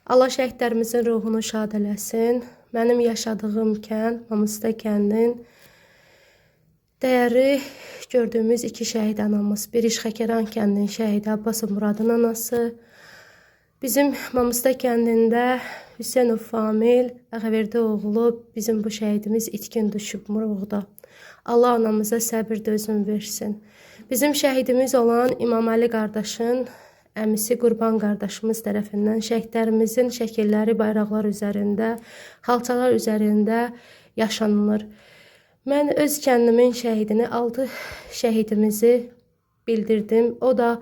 Allah şəhidlərimizin ruhunu şad eləsin. Mənim yaşadığım kənd, Mamusta kəndin dəyərli gördüyümüz iki şəhid anamız. Bir İşxəkəran kəndinin şəhidi Abbasov Muradın anası. Bizim Mamusta kəndində Hüseynov Famil Ağaverdi oğlu bizim bu şəhidimiz itkin düşüb Murovda. Allah anamıza səbir dözüm versin. Bizim şəhidimiz olan İmam Əli qardaşın əmisi Qurban qardaşımız tərəfindən şəhidlərimizin şəkilləri bayraqlar üzərində, xalçalar üzərində yaşanılır. Mən öz kəndimin şəhidini, 6 şəhidimizi bildirdim. O da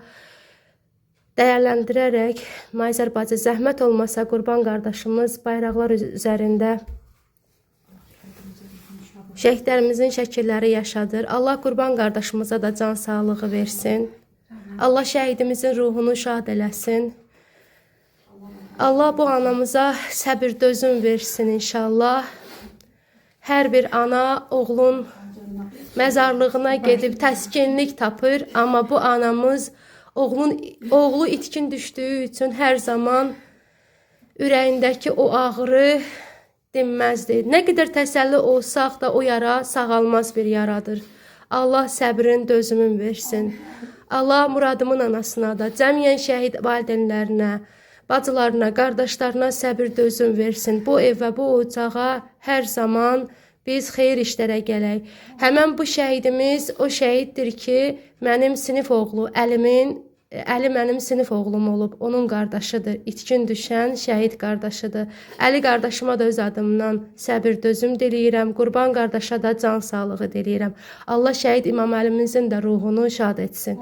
dəyərləndirərək, Mayzər bacı zəhmət olmasa Qurban qardaşımız bayraqlar üzərində şəhidlərimizin şəkilləri yaşadır. Allah Qurban qardaşımıza da can sağlığı versin. Allah şəhidimizin ruhunu şad eləsin. Allah bu anamıza səbir dözüm versin inşallah. Hər bir ana oğlun məzarlığına gedib təskinlik tapır. Amma bu anamız oğlu itkin düşdüyü üçün hər zaman ürəyindəki o ağrı dinməzdir. Nə qədər təsəlli olsaq da o yara sağalmaz bir yaradır. Allah səbrin dözümün versin. Allah Muradımın anasına da, cəmiyyən şəhid valideynlərinə, bacılarına, qardaşlarına səbir dözüm versin. Bu ev və bu ocağa hər zaman biz xeyir işlərə gələk. Həmən bu şəhidimiz o şəhiddir ki, mənim sinif oğlu, Əli mənim sinif oğlum olub, onun qardaşıdır, itkin düşən şəhid qardaşıdır. Əli qardaşıma da öz adımdan səbir dözüm diləyirəm, Qurban qardaşa da can sağlığı diləyirəm. Allah şəhid İmam Əlimizin də ruhunu şad etsin.